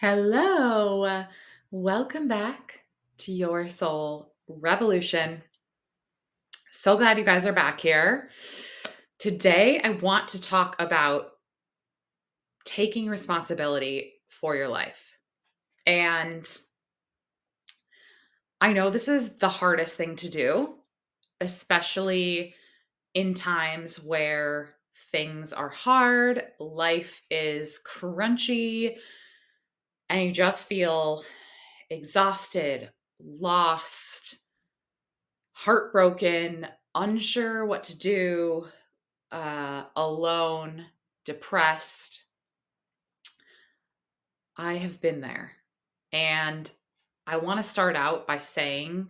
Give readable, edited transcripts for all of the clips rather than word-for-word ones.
Hello. Welcome back to Your Soul Revolution. So glad you guys are back here. Today, I want to talk about taking responsibility for your life. And I know this is the hardest thing to do, especially in times where things are hard, life is crunchy, and you just feel exhausted, lost, heartbroken, unsure what to do, alone, depressed. I have been there. And I want to start out by saying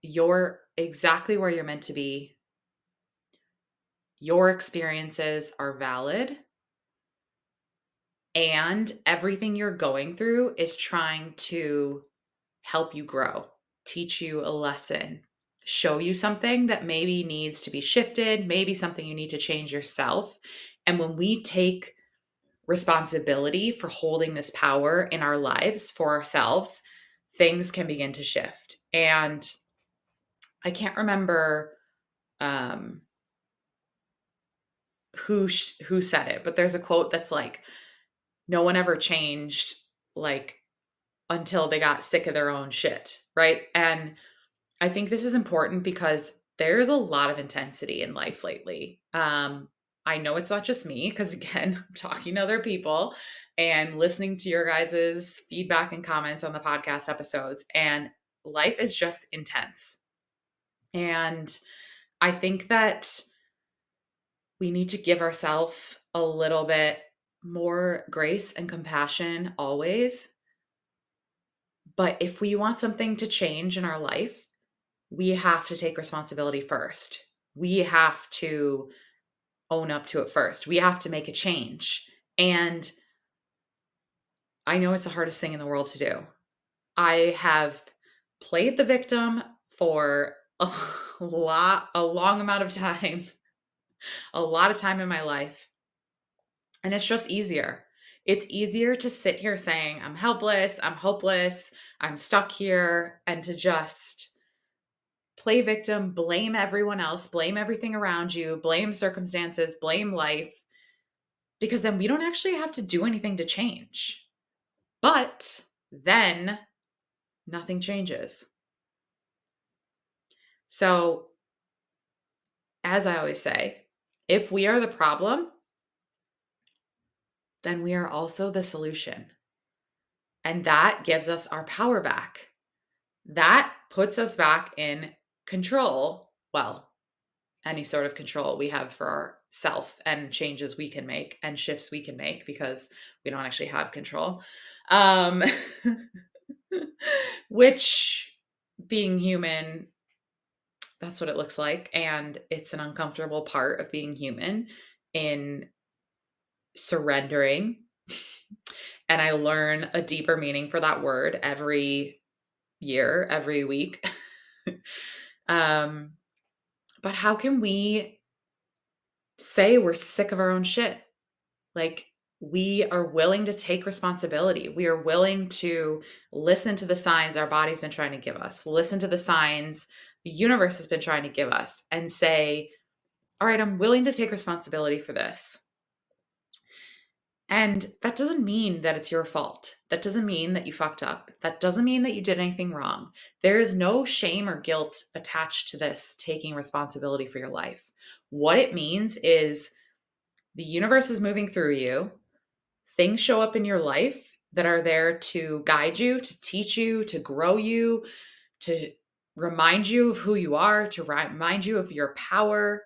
you're exactly where you're meant to be. Your experiences are valid. And everything you're going through is trying to help you grow, teach you a lesson, show you something that maybe needs to be shifted, maybe something you need to change yourself. And when we take responsibility for holding this power in our lives for ourselves, things can begin to shift. And I can't remember um, who said it, but there's a quote that's like, "No one ever changed like until they got sick of their own shit," right? And I think this is important because there's a lot of intensity in life lately. I know it's not just me because, again, I'm talking to other people and listening to your guys' feedback and comments on the podcast episodes, and life is just intense. And I think that we need to give ourselves a little bit more grace and compassion always. But if we want something to change in our life, we have to take responsibility first. We have to own up to it first. We have to make a change. And I know it's the hardest thing in the world to do. I have played the victim for a long amount of time, a lot of time in my life. And it's just easier. It's easier to sit here saying, I'm helpless, I'm hopeless, I'm stuck here, and to just play victim, blame everyone else, blame everything around you, blame circumstances, blame life, because then we don't actually have to do anything to change. But then nothing changes. So, as I always say, if we are the problem, then we are also the solution. And that gives us our power back. That puts us back in control. Well, any sort of control we have for ourself and changes we can make and shifts we can make because we don't actually have control. Um, which, being human, that's what it looks like. And it's an uncomfortable part of being human in surrendering. And I learn a deeper meaning for that word every year, every week. um, but how can we say we're sick of our own shit? Like, we are willing to take responsibility. We are willing to listen to the signs our body's been trying to give us, listen to the signs the universe has been trying to give us, and say, all right, I'm willing to take responsibility for this. And that doesn't mean that it's your fault. That doesn't mean that you fucked up. That doesn't mean that you did anything wrong. There is no shame or guilt attached to this taking responsibility for your life. What it means is the universe is moving through you. Things show up in your life that are there to guide you, to teach you, to grow you, to remind you of who you are, to remind you of your power.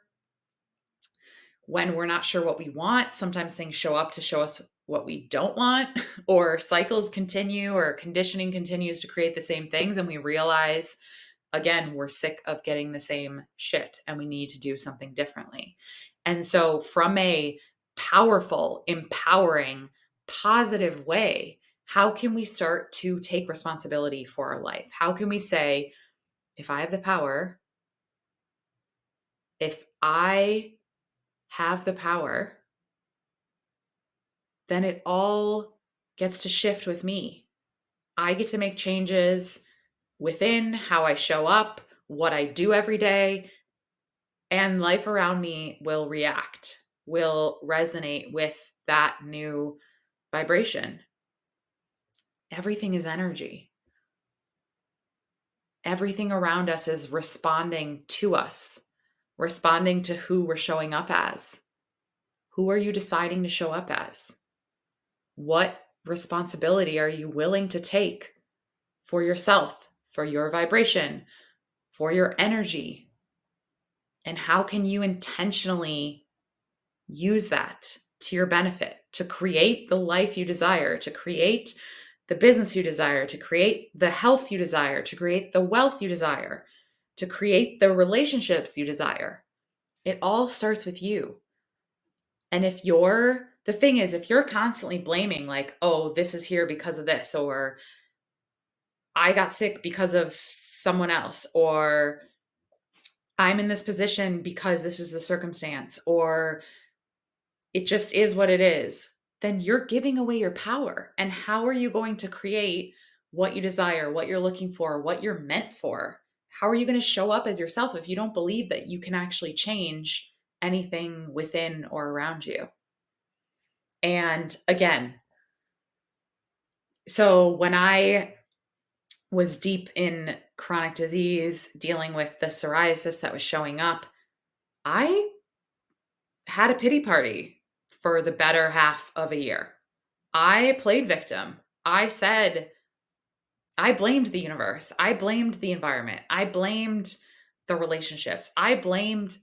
When we're not sure what we want, sometimes things show up to show us what we don't want, or cycles continue, or conditioning continues to create the same things. And we realize, again, we're sick of getting the same shit and we need to do something differently. And so, from a powerful, empowering, positive way, how can we start to take responsibility for our life? How can we say, if I have the power, if I have the power, then it all gets to shift with me. I get to make changes within how I show up, what I do every day, and life around me will react, will resonate with that new vibration. Everything is energy. Everything around us is responding to us, responding to who we're showing up as. Who are you deciding to show up as? What responsibility are you willing to take for yourself, for your vibration, for your energy? And how can you intentionally use that to your benefit to create the life you desire, to create the business you desire, to create the health you desire, to create the wealth you desire, to create the relationships you desire? It all starts with you. And the thing is, if you're constantly blaming, like, oh, this is here because of this, or I got sick because of someone else, or I'm in this position because this is the circumstance, or it just is what it is, then you're giving away your power. And how are you going to create what you desire, what you're looking for, what you're meant for? How are you going to show up as yourself if you don't believe that you can actually change anything within or around you? And again, so when I was deep in chronic disease, dealing with the psoriasis that was showing up, I had a pity party for the better half of a year. I played victim. I blamed the universe. I blamed the environment. I blamed the relationships. I blamed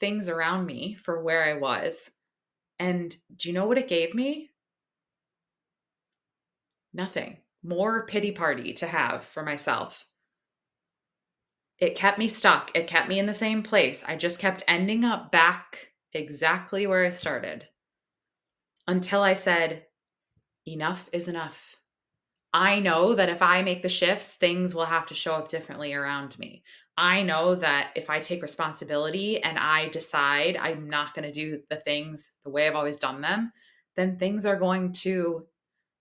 things around me for where I was. And do you know what it gave me? Nothing. More pity party to have for myself. It kept me stuck. It kept me in the same place. I just kept ending up back exactly where I started until I said, enough is enough. I know that if I make the shifts, things will have to show up differently around me. I know that if I take responsibility and I decide I'm not going to do the things the way I've always done them, then things are going to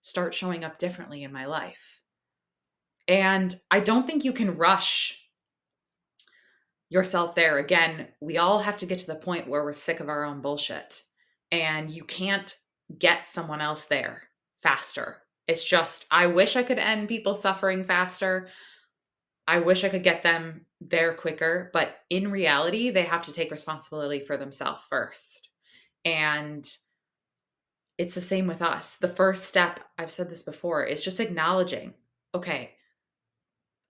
start showing up differently in my life. And I don't think you can rush yourself there. Again, we all have to get to the point where we're sick of our own bullshit. And you can't get someone else there faster. It's just, I wish I could end people's suffering faster. I wish I could get them there quicker. But in reality, they have to take responsibility for themselves first. And it's the same with us. The first step, I've said this before, is just acknowledging, okay,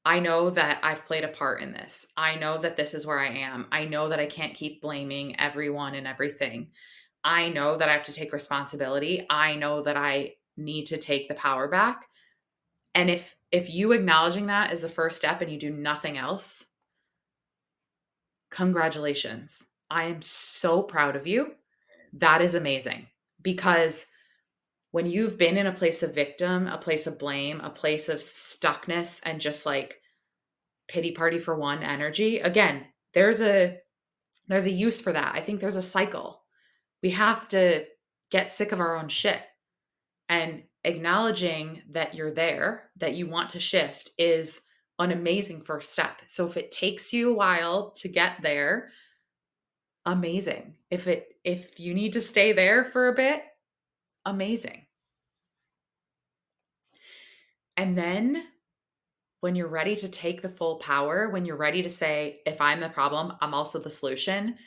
I know that I've played a part in this. I know that this is where I am. I know that I can't keep blaming everyone and everything. I know that I have to take responsibility. I know that I need to take the power back. And if you acknowledging that is the first step and you do nothing else, congratulations. I am so proud of you. That is amazing, because when you've been in a place of victim, a place of blame, a place of stuckness and just like pity party for one energy, again, there's a use for that. I think there's a cycle. We have to get sick of our own shit, and acknowledging that you're there, that you want to shift is an amazing first step. So if it takes you a while to get there, amazing. If you need to stay there for a bit, amazing. And then when you're ready to take the full power, when you're ready to say, if I'm the problem, I'm also the solution.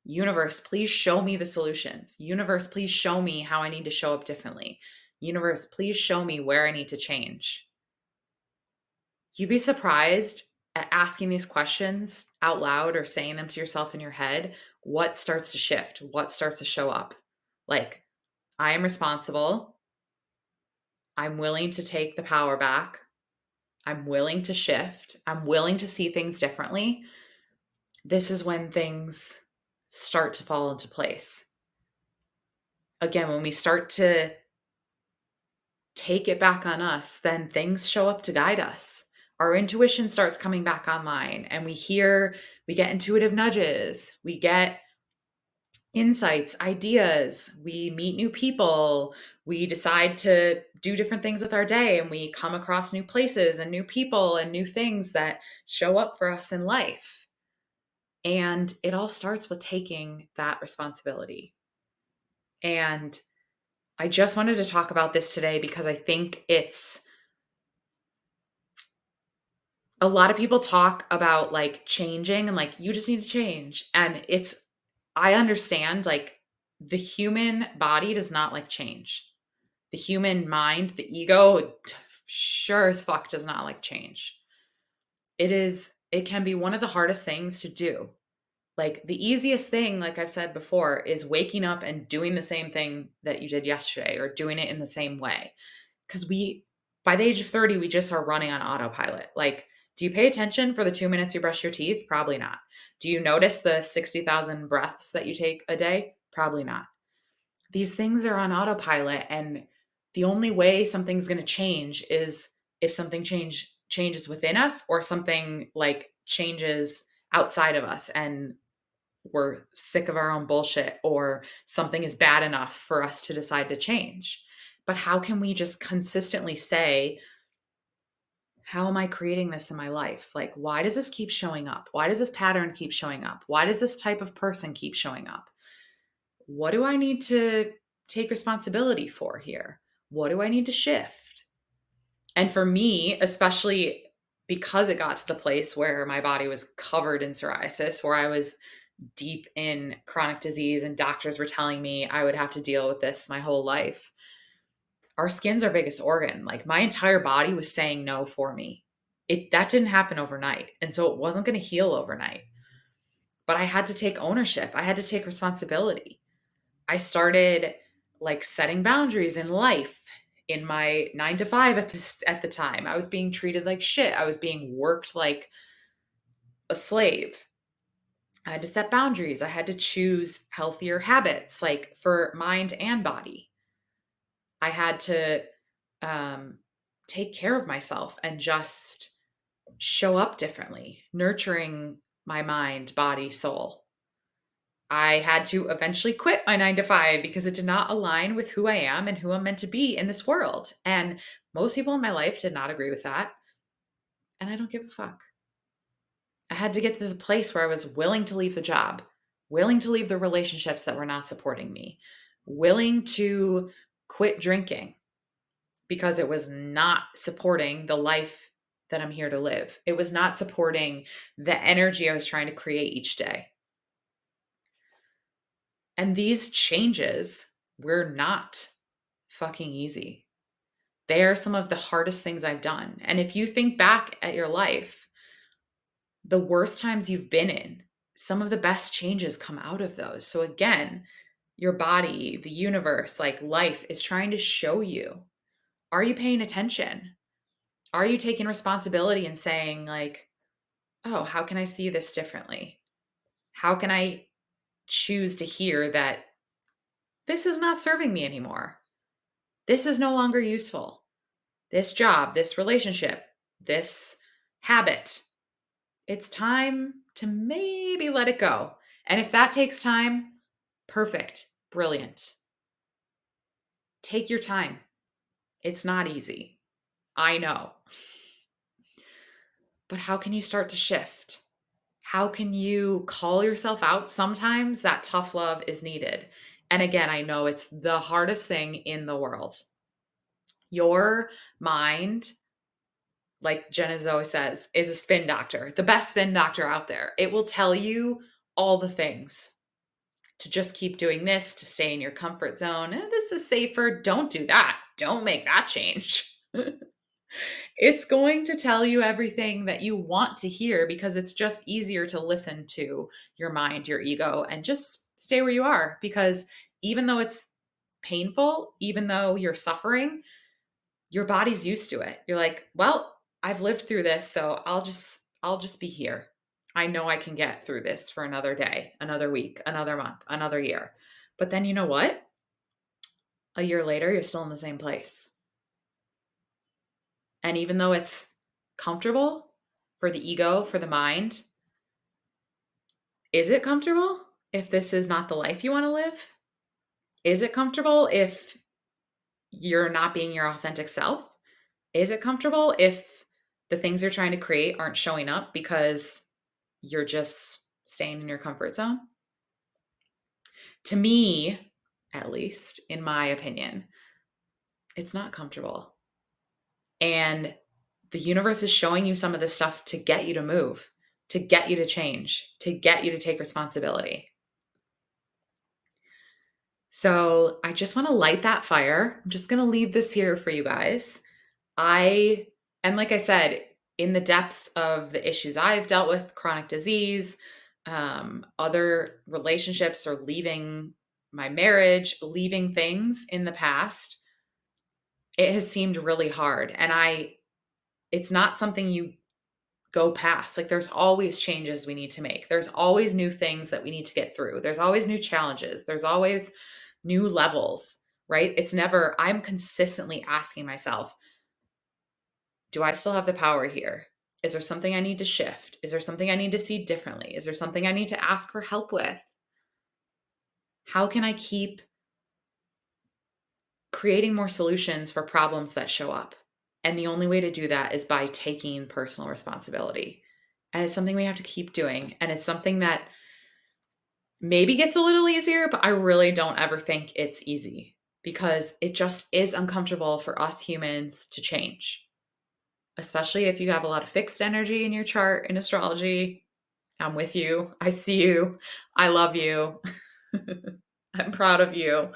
Universe, please show me the solutions. Universe, please show me how I need to show up differently. Universe, please show me where I need to change. You'd be surprised at asking these questions out loud or saying them to yourself in your head, what starts to shift, what starts to show up. Like, I am responsible. I'm willing to take the power back. I'm willing to shift. I'm willing to see things differently. This is when things start to fall into place. Again, when we start to take it back on us, then things show up to guide us. Our intuition starts coming back online and we get intuitive nudges. We get, insights, ideas. We meet new people. We decide to do different things with our day, and we come across new places and new people and new things that show up for us in life. And it all starts with taking that responsibility. And I just wanted to talk about this today because I think it's a lot of people talk about like changing and like you just need to change. And I understand like the human body does not like change. The human mind, the ego, sure as fuck does not like change. It can be one of the hardest things to do. Like the easiest thing, like I've said before, is waking up and doing the same thing that you did yesterday or doing it in the same way. Because by the age of 30, we just are running on autopilot. Like, do you pay attention for the 2 minutes you brush your teeth? Probably not. Do you notice the 60,000 breaths that you take a day? Probably not. These things are on autopilot. And the only way something's going to change is if something changes within us or something like changes outside of us and we're sick of our own bullshit or something is bad enough for us to decide to change. But how can we just consistently say, how am I creating this in my life? Like, why does this keep showing up? Why does this pattern keep showing up? Why does this type of person keep showing up? What do I need to take responsibility for here? What do I need to shift? And for me, especially because it got to the place where my body was covered in psoriasis, where I was deep in chronic disease and doctors were telling me I would have to deal with this my whole life. Our skin's our biggest organ. Like my entire body was saying no for me. That didn't happen overnight. And so it wasn't going to heal overnight. But I had to take ownership. I had to take responsibility. I started like setting boundaries in life in my 9 to 5 at the time. I was being treated like shit. I was being worked like a slave. I had to set boundaries. I had to choose healthier habits, like for mind and body. I had to um, take care of myself and just show up differently, nurturing my mind, body, soul. I had to eventually quit my 9 to 5 because it did not align with who I am and who I'm meant to be in this world. And most people in my life did not agree with that. And I don't give a fuck. I had to get to the place where I was willing to leave the job, willing to leave the relationships that were not supporting me, willing to quit drinking because it was not supporting the life that I'm here to live. It was not supporting the energy I was trying to create each day. And these changes were not fucking easy. They are some of the hardest things I've done. And if you think back at your life, the worst times you've been in, some of the best changes come out of those. So again, your body, the universe, like life is trying to show you, are you paying attention? Are you taking responsibility and saying like, oh, how can I see this differently? How can I choose to hear that this is not serving me anymore? This is no longer useful. This job, this relationship, this habit, it's time to maybe let it go. And if that takes time, perfect, brilliant. Take your time. It's not easy. I know. But how can you start to shift? How can you call yourself out? Sometimes that tough love is needed. And again, I know it's the hardest thing in the world. Your mind, like Jenna Zoe says, is a spin doctor, the best spin doctor out there. It will tell you all the things to just keep doing this, to stay in your comfort zone. This is safer. Don't do that. Don't make that change. It's going to tell you everything that you want to hear because it's just easier to listen to your mind, your ego, and just stay where you are. Because even though it's painful, even though you're suffering, your body's used to it. You're like, well, I've lived through this, so I'll just be here. I know I can get through this for another day, another week, another month, another year. But then you know what? A year later, you're still in the same place. And even though it's comfortable for the ego, for the mind, is it comfortable? if this is not the life you want to live? Is it comfortable if you're not being your authentic self? Is it comfortable if the things you're trying to create aren't showing up because you're just staying in your comfort zone? To me, at least, in my opinion, it's not comfortable. And the universe is showing you some of this stuff to get you to move, to get you to change, to get you to take responsibility. So I just want to light that fire. I'm just going to leave this here for you guys. And like I said, in the depths of the issues I've dealt with, chronic disease, other relationships, or leaving my marriage, leaving things in the past, it has seemed really hard. And it's not something you go past. Like, there's always changes we need to make. There's always new things that we need to get through. There's always new challenges. There's always new levels, right? I'm consistently asking myself, do I still have the power here? Is there something I need to shift? Is there something I need to see differently? Is there something I need to ask for help with? How can I keep creating more solutions for problems that show up? And the only way to do that is by taking personal responsibility. And it's something we have to keep doing. And it's something that maybe gets a little easier, but I really don't ever think it's easy, because it just is uncomfortable for us humans to change, especially if you have a lot of fixed energy in your chart in astrology. I'm with you. I see you. I love you. I'm proud of you.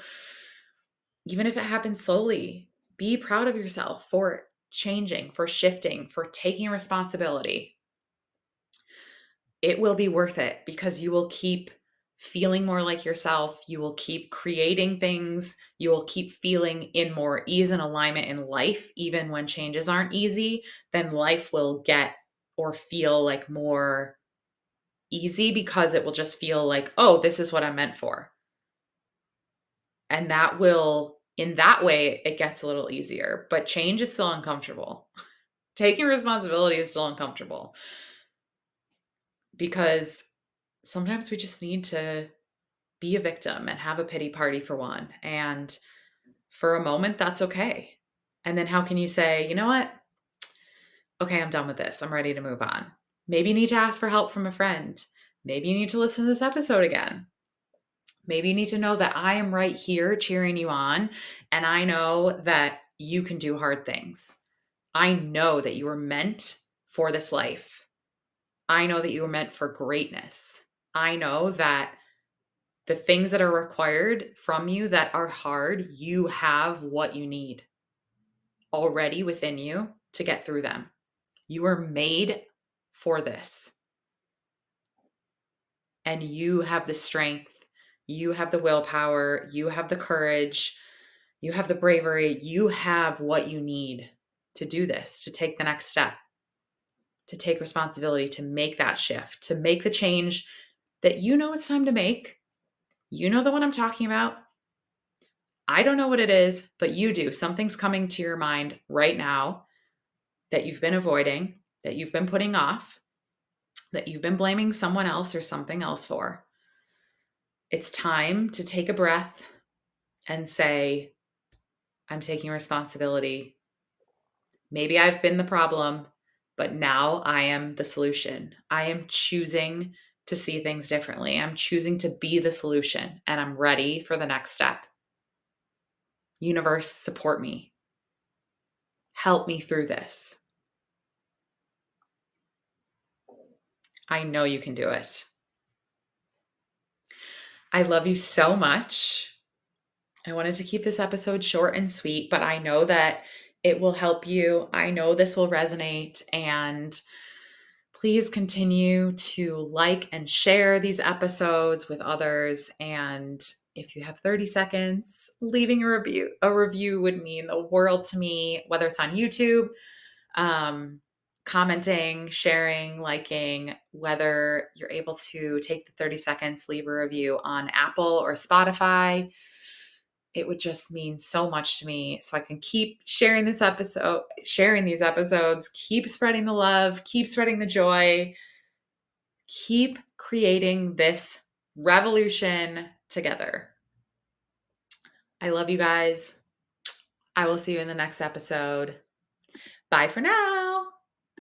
Even if it happens slowly, be proud of yourself for changing, for shifting, for taking responsibility. It will be worth it, because you will keep feeling more like yourself. You will keep creating things. You will keep feeling in more ease and alignment in life. Even when changes aren't easy, then life will get or feel like more easy, because it will just feel like, oh, this is what I'm meant for. And in that way, it gets a little easier, but change is still uncomfortable. Taking responsibility is still uncomfortable, because sometimes we just need to be a victim and have a pity party for one. And for a moment, that's okay. And then how can you say, you know what? Okay, I'm done with this. I'm ready to move on. Maybe you need to ask for help from a friend. Maybe you need to listen to this episode again. Maybe you need to know that I am right here cheering you on. And I know that you can do hard things. I know that you were meant for this life. I know that you were meant for greatness. I know that the things that are required from you that are hard, you have what you need already within you to get through them. You were made for this. And you have the strength, you have the willpower, you have the courage, you have the bravery, you have what you need to do this, to take the next step, to take responsibility, to make that shift, to make the change that you know it's time to make. You know the one I'm talking about. I don't know what it is, but you do. Something's coming to your mind right now that you've been avoiding, that you've been putting off, that you've been blaming someone else or something else for. It's time to take a breath and say, I'm taking responsibility. Maybe I've been the problem, but now I am the solution. I am choosing to see things differently. I'm choosing to be the solution, and I'm ready for the next step. Universe, support me. Help me through this. I know you can do it. I love you so much. I wanted to keep this episode short and sweet, but I know that it will help you. I know this will resonate, and please continue to like and share these episodes with others. And if you have 30 seconds, leaving a review would mean the world to me, whether it's on YouTube, commenting, sharing, liking, whether you're able to take the 30 seconds, leave a review on Apple or Spotify. It would just mean so much to me, so I can keep sharing these episodes, keep spreading the love, keep spreading the joy, keep creating this revolution together. I love you guys. I will see you in the next episode. Bye for now.